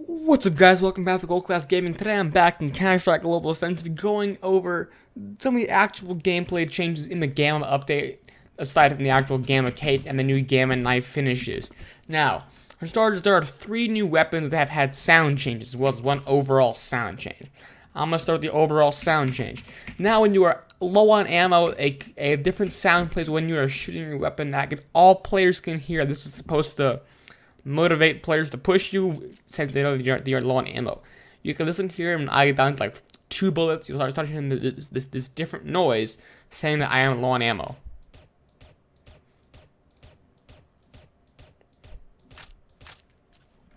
What's up, guys? Welcome back to GoldClassGaming. Today I'm back in Counter-Strike Global Offensive going over some of the actual gameplay changes in the Gamma update, aside from the actual Gamma case and the new Gamma knife finishes. Now, for starters, there are 3 new weapons that have had sound changes, as well as 1 overall sound change. I'm going to start with the overall sound change. Now, when you are low on ammo, a different sound plays when you are shooting your weapon that all players can hear. This is supposed to motivate players to push you since they know you're low on ammo. You can listen here, and I get down to like 2 bullets. You'll start hearing this different noise saying that I am low on ammo.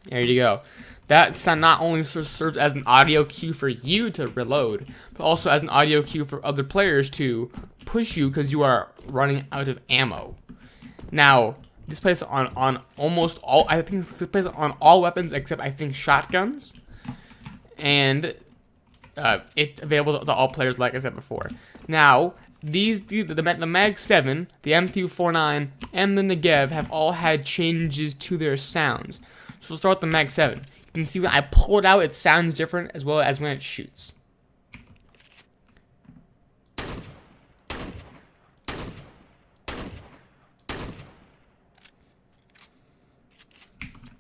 There you go. That sound not only serves as an audio cue for you to reload, but also as an audio cue for other players to push you because you are running out of ammo. Now, this plays on almost all. I think this plays on all weapons except I think shotguns, and it's available to all players, like I said before. Now, the Mag 7, the M249, and the Negev have all had changes to their sounds. So we'll start with the Mag 7. You can see when I pull it out, it sounds different as well as when it shoots.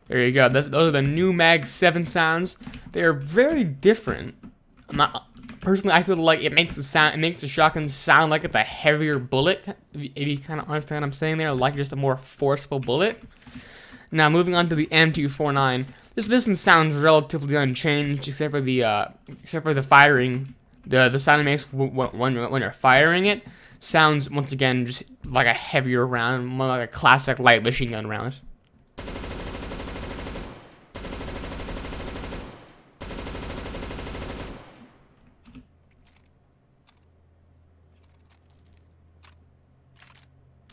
There you go. Those are the new Mag 7 sounds. They are very different. Personally, I feel like it makes the shotgun sound like it's a heavier bullet. If you kind of understand what I'm saying there, like just a more forceful bullet. Now, moving on to the M249. This one sounds relatively unchanged, except for the firing. The sound it makes when you're firing it sounds once again just like a heavier round, more like a classic light machine gun round.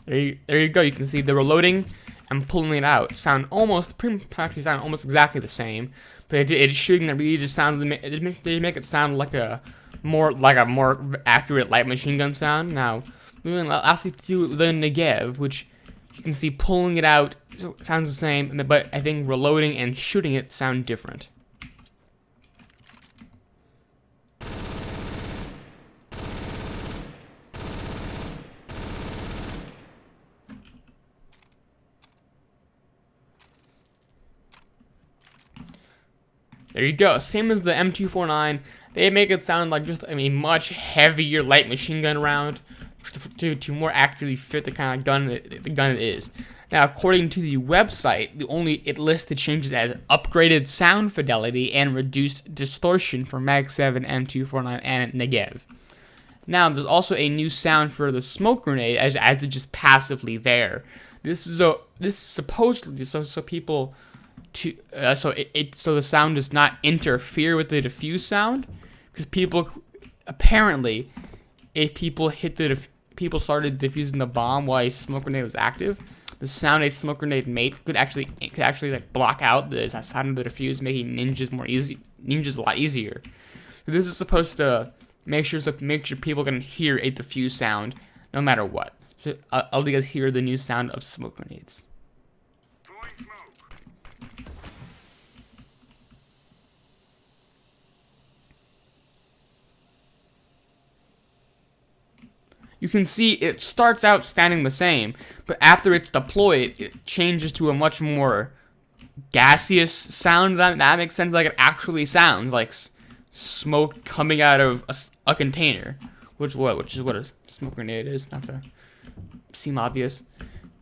There you go. You can see the reloading and pulling it out sound almost exactly the same, but it's shooting that really just sounds. They make it sound like a more accurate light machine gun sound. Now, moving lastly to the Negev, which you can see pulling it out sounds the same, but I think reloading and shooting it sound different. There you go. Same as the M249. They make it sound like just a much heavier light machine gun round to more accurately fit the kind of gun it is. Now, according to the website, it lists the changes as upgraded sound fidelity and reduced distortion for Mag 7, M249, and Negev. Now, there's also a new sound for the smoke grenade as it's just passively there. This is supposedly so people. So the sound does not interfere with the diffuse sound, because apparently, if people started diffusing the bomb while a smoke grenade was active, the sound a smoke grenade made could actually like block out the sound of the diffuse, making ninjas a lot easier. So this is supposed to make sure people can hear a diffuse sound no matter what. So I'll let you guys hear the new sound of smoke grenades. You can see it starts out sounding the same, but after it's deployed, it changes to a much more gaseous sound. That makes sense. Like it actually sounds like smoke coming out of a container, which is what a smoke grenade is. Not to seem obvious,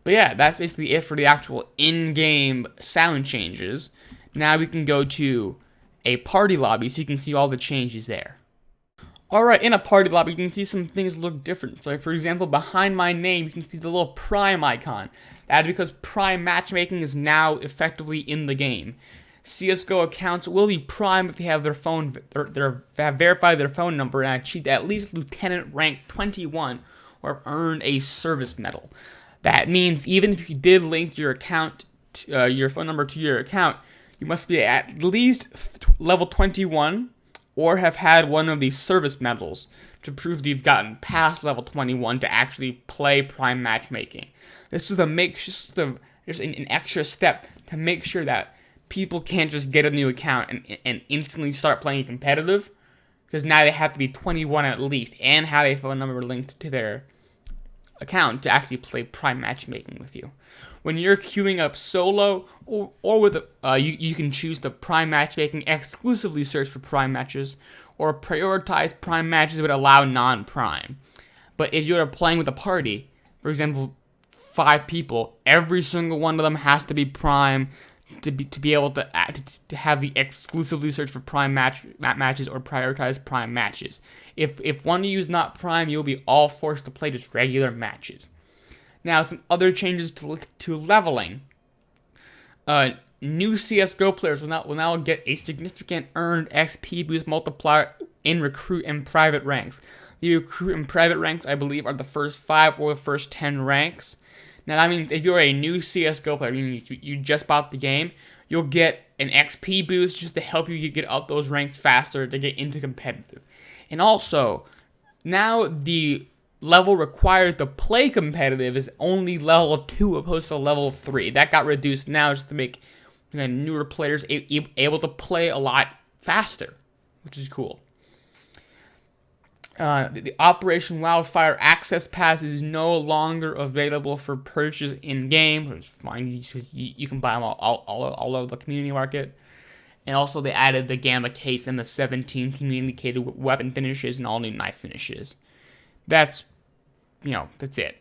but yeah, that's basically it for the actual in-game sound changes. Now we can go to a party lobby so you can see all the changes there. Alright, in a party lobby, you can see some things look different. So, for example, behind my name, you can see the little Prime icon. That's because Prime Matchmaking is now effectively in the game. CSGO accounts will be Prime if they have have verified their phone number and achieved at least Lieutenant rank 21 or have earned a service medal. That means even if you did link your phone number to your account, you must be at least level 21 or have had one of these service medals to prove that you've gotten past level 21 to actually play Prime Matchmaking. This is just an extra step to make sure that people can't just get a new account and instantly start playing competitive, because now they have to be 21 at least and have a phone number linked to their account to actually play Prime Matchmaking with you. When you're queuing up solo or with you can choose to Prime Matchmaking exclusively search for Prime matches, or prioritize Prime matches but allow non-Prime. But if you're playing with a party, for example, 5 people, every single one of them has to be Prime to be able to have the exclusively search for Prime matches or prioritize Prime matches. If one of you is not Prime, you'll be all forced to play just regular matches. Now, some other changes to leveling. New CSGO players will now get a significant earned XP boost multiplier in recruit and private ranks. The recruit and private ranks, I believe, are the first 5 or the first 10 ranks. Now, that means if you're a new CSGO player, meaning you just bought the game, you'll get an XP boost just to help you get up those ranks faster to get into competitive. And also, now the level required to play competitive is only level 2 opposed to level 3. That got reduced now just to make newer players able to play a lot faster, which is cool. The Operation Wildfire Access Pass is no longer available for purchase in-game. It's fine, you can buy them all over the community market. And also they added the Gamma Case and the 17 communicated weapon finishes and all new knife finishes. That's it.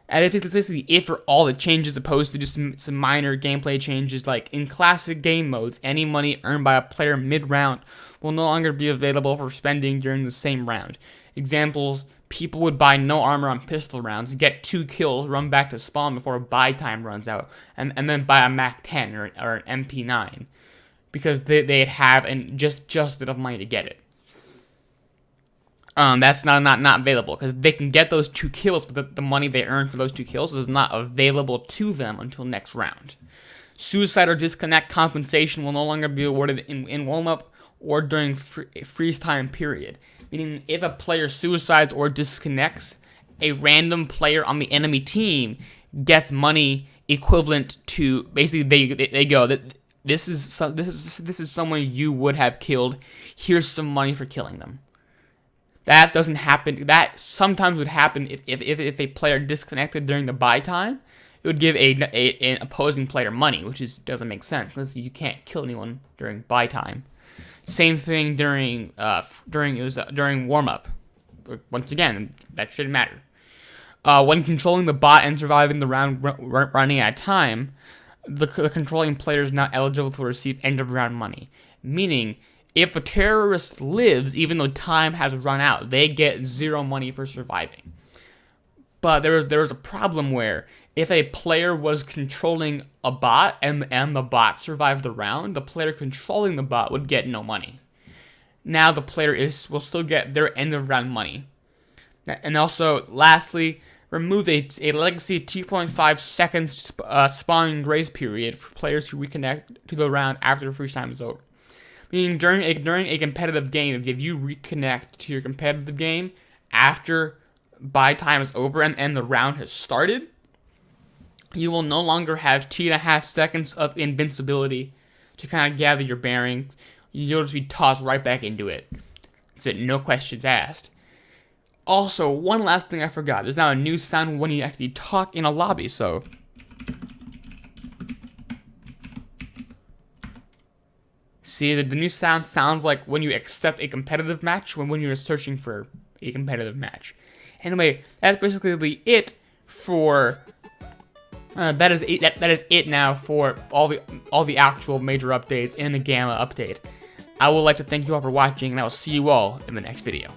And that's basically it for all the changes, opposed to just some minor gameplay changes. Like in classic game modes, any money earned by a player mid-round will no longer be available for spending during the same round. Examples: people would buy no armor on pistol rounds, get 2 kills, run back to spawn before buy time runs out, and then buy a MAC-10 or an MP9, because they'd have just enough money to get it. That's not available, because they can get those 2 kills, but the money they earn for those 2 kills is not available to them until next round. Suicide or disconnect compensation will no longer be awarded in warm-up or during freeze time period. Meaning, if a player suicides or disconnects, a random player on the enemy team gets money equivalent to, basically they go that this is someone you would have killed. Here's some money for killing them. That doesn't happen. That sometimes would happen if a player disconnected during the buy time. It would give an opposing player money, which doesn't make sense because you can't kill anyone during buy time. Same thing during warm up. Once again, that shouldn't matter. When controlling the bot and surviving the round running at a time, the controlling player is not eligible to receive end of round money. Meaning, if a terrorist lives, even though time has run out, they get 0 money for surviving. But there was a problem where if a player was controlling a bot and the bot survived the round, the player controlling the bot would get no money. Now the player will still get their end of round money. And also, lastly, remove a legacy 2.5 seconds spawning grace period for players who reconnect to the round after the freeze time is over. Meaning during a competitive game, if you reconnect to your competitive game after buy time is over and the round has started, you will no longer have 2.5 seconds of invincibility to kind of gather your bearings. You'll just be tossed right back into it. So no questions asked. Also, one last thing I forgot. There's now a new sound when you actually talk in a lobby, so see, the new sound sounds like when you accept a competitive match when you're searching for a competitive match. Anyway, that's basically it for that is it now for all the actual major updates and the Gamma update. I would like to thank you all for watching, and I will see you all in the next video.